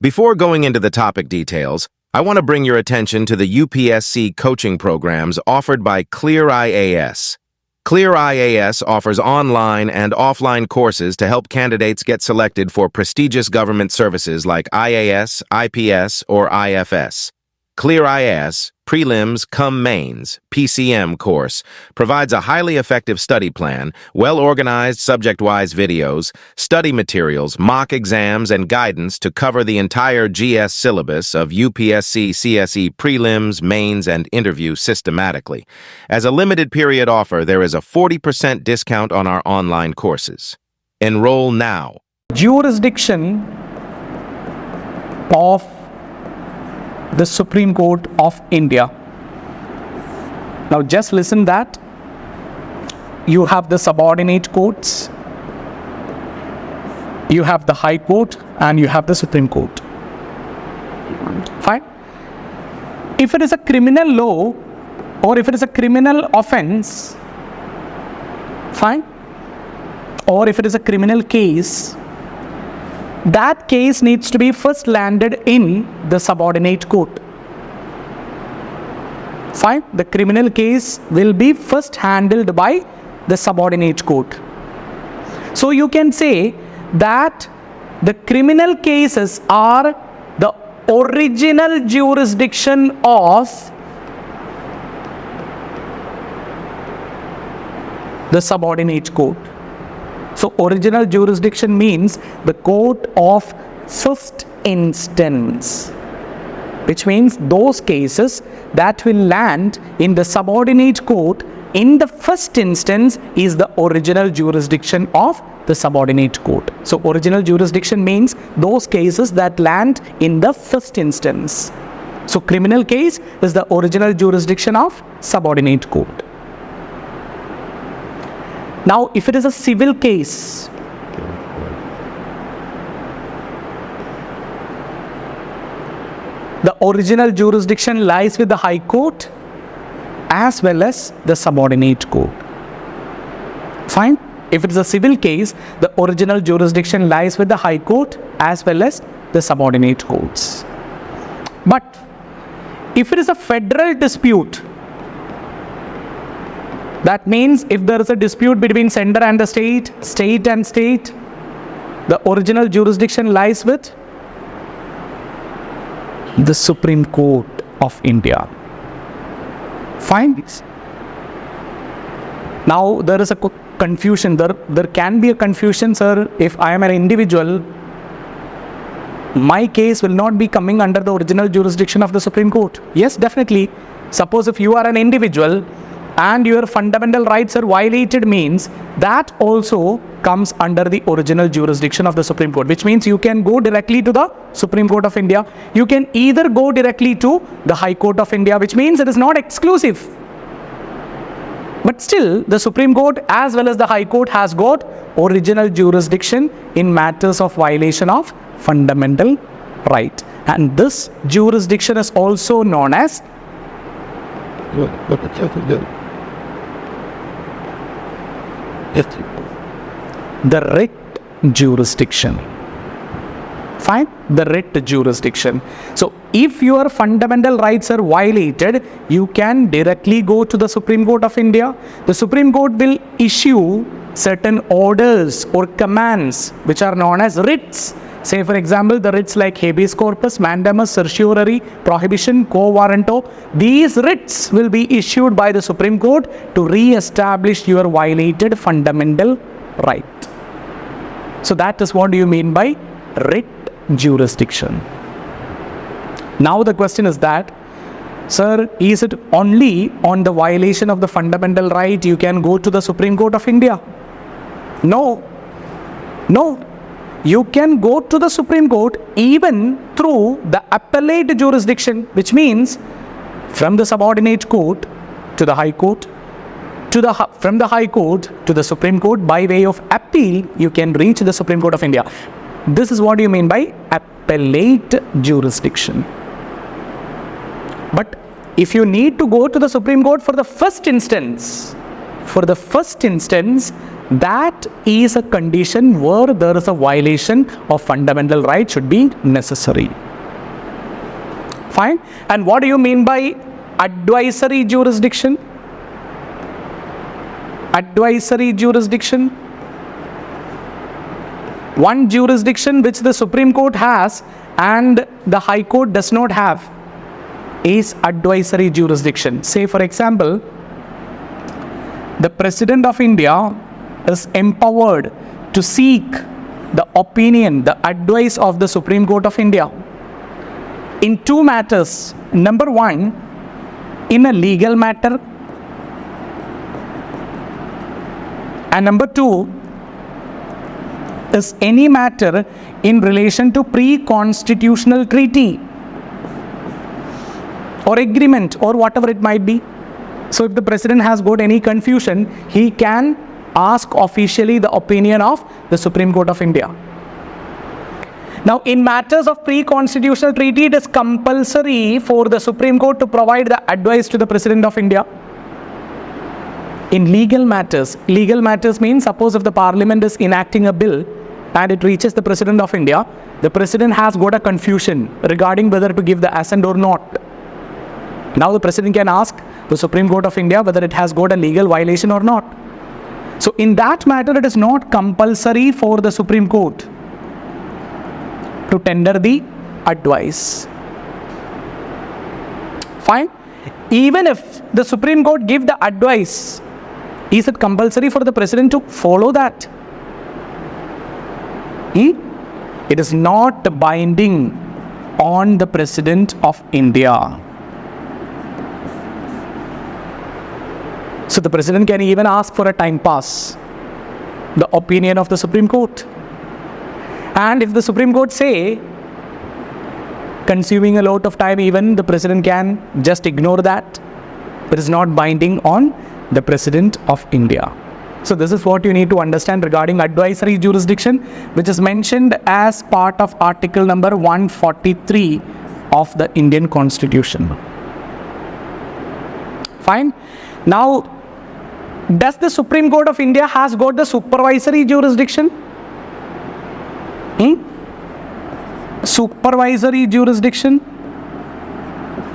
Before going into the topic details, I want to bring your attention to the UPSC coaching programs offered by ClearIAS. ClearIAS offers online and offline courses to help candidates get selected for prestigious government services like IAS, IPS, or IFS. ClearIAS, Prelims cum Mains, PCM course, provides a highly effective study plan, well-organized subject-wise videos, study materials, mock exams, and guidance to cover the entire GS syllabus of UPSC CSE Prelims, Mains, and Interview systematically. As a limited-period offer, there is a 40% discount on our online courses. Enroll now. Jurisdiction of the Supreme Court of India. Now just listen that. You have the subordinate courts, you have the High Court, and you have the Supreme Court. Fine. If it is a criminal law or if it is a criminal offense, fine, or if it is a criminal case, that case needs to be first landed in the subordinate court. Fine. The criminal case will be first handled by the subordinate court. So you can say that the criminal cases are the original jurisdiction of the subordinate court. So original jurisdiction means the court of first instance, which means those cases that will land in the subordinate court in the first instance is the original jurisdiction of the subordinate court. So original jurisdiction means those cases that land in the first instance. So criminal case is the original jurisdiction of subordinate court. Now, if it is a civil case, the original jurisdiction lies with the High Court as well as the subordinate court. Fine. If it is a civil case, the original jurisdiction lies with the High Court as well as the subordinate courts. But if it is a federal dispute, that means if there is a dispute between center and the state, state and state, the original jurisdiction lies with the Supreme Court of India. Fine. Now there is a confusion. There can be a confusion, sir. If I am an individual, my case will not be coming under the original jurisdiction of the Supreme Court. Yes, definitely. Suppose if you are an individual and your fundamental rights are violated, means that also comes under the original jurisdiction of the Supreme Court, which means you can go directly to the Supreme Court of India. You can either go directly to the High Court of India, which means it is not exclusive. But still, the Supreme Court as well as the High Court has got original jurisdiction in matters of violation of fundamental right. And this jurisdiction is also known as the writ jurisdiction. Fine. The writ jurisdiction. So if your fundamental rights are violated, you can directly go to the Supreme Court of India. The Supreme Court will issue certain orders or commands which are known as writs. Say for example, the writs like habeas corpus, mandamus, certiorari, prohibition, quo warranto. These writs will be issued by the Supreme Court to re-establish your violated fundamental right. So that is what you mean by writ jurisdiction. Now the question is that, sir, is it only on the violation of the fundamental right you can go to the Supreme Court of India? No. No. You can go to the Supreme Court even through the appellate jurisdiction, which means from the subordinate court to the High Court, from the High Court to the Supreme Court. By way of appeal, you can reach the Supreme Court of India. This is what you mean by appellate jurisdiction. But if you need to go to the Supreme Court for the first instance, that is a condition where there is a violation of fundamental right should be necessary. Fine. And what do you mean by advisory jurisdiction? Advisory jurisdiction. One jurisdiction which the Supreme Court has and the High Court does not have is advisory jurisdiction. Say for example, the President of India is empowered to seek the opinion, the advice of the Supreme Court of India in two matters. Number one, in a legal matter, and number two is any matter in relation to pre-constitutional treaty or agreement or whatever it might be. So if the President has got any confusion, he can ask officially the opinion of the Supreme Court of India. Now, in matters of pre-constitutional treaty, it is compulsory for the Supreme Court to provide the advice to the President of India. In legal matters means, suppose if the Parliament is enacting a bill and it reaches the President of India, the President has got a confusion regarding whether to give the assent or not. Now the President can ask the Supreme Court of India whether it has got a legal violation or not. So in that matter, it is not compulsory for the Supreme Court to tender the advice. Fine. Even if the Supreme Court give the advice, is it compulsory for the President to follow that? It is not binding on the President of India. So the President can even ask for a time pass, the opinion of the Supreme Court. And if the Supreme Court say, consuming a lot of time, even the President can just ignore that. It is not binding on the President of India. So this is what you need to understand regarding advisory jurisdiction, which is mentioned as part of article number 143 of the Indian Constitution. Fine. Now, does the Supreme Court of India has got the supervisory jurisdiction? Supervisory jurisdiction.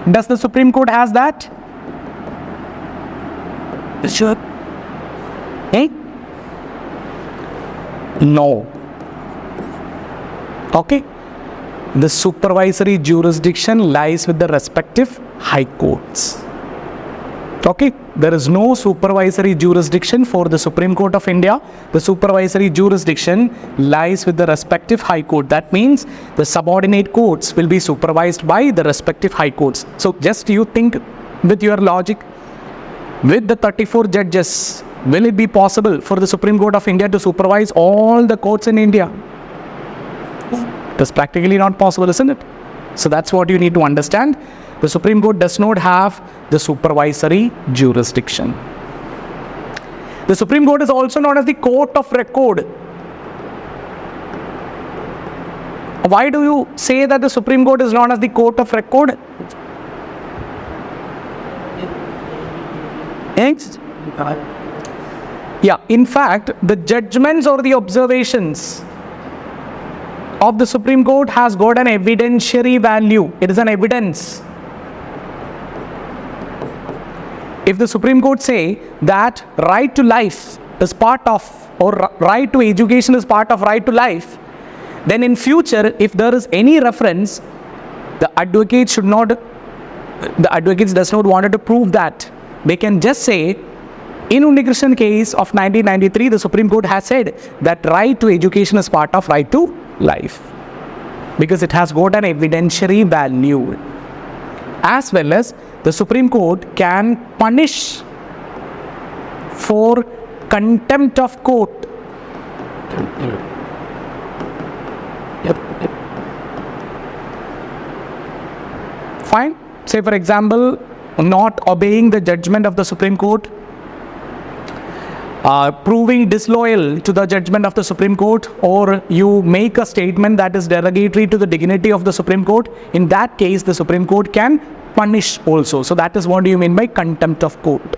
Does the Supreme Court has that? Sure. No. Okay. The supervisory jurisdiction lies with the respective high courts. Okay. There is no supervisory jurisdiction for the Supreme Court of India. The supervisory jurisdiction lies with the respective high court. That means the subordinate courts will be supervised by the respective high courts. So just you think with your logic, with the 34 judges, will it be possible for the Supreme Court of India to supervise all the courts in India? It is practically not possible, isn't it? So that's what you need to understand. The Supreme Court does not have the supervisory jurisdiction. The Supreme Court is also known as the court of record. Why do you say that the Supreme Court is known as the court of record? Yeah, in fact, the judgments or the observations of the Supreme Court has got an evidentiary value. It is an evidence. If the Supreme Court say that right to life is part of, or right to education is part of right to life, then in future, if there is any reference, the advocates does not want to prove that. They can just say, in Unnikrishnan case of 1993, the Supreme Court has said that right to education is part of right to life, because it has got an evidentiary value. As well as the Supreme Court can punish for contempt of court. Fine. Say for example, not obeying the judgment of the Supreme Court, proving disloyal to the judgment of the Supreme Court, or you make a statement that is derogatory to the dignity of the Supreme Court. In that case, the Supreme Court can punish also. So that is what you mean by contempt of court.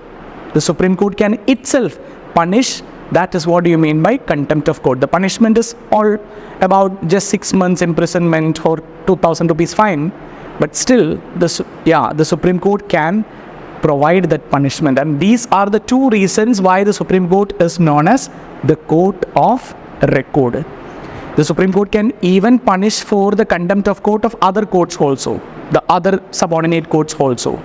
The Supreme Court can itself punish That is what you mean by contempt of court. The punishment is all about just 6 months imprisonment or 2,000 rupees fine, but still the Supreme Court can provide that punishment. And these are the two reasons why the Supreme Court is known as the court of record. The Supreme Court can even punish for the contempt of court of other courts also, the other subordinate courts also.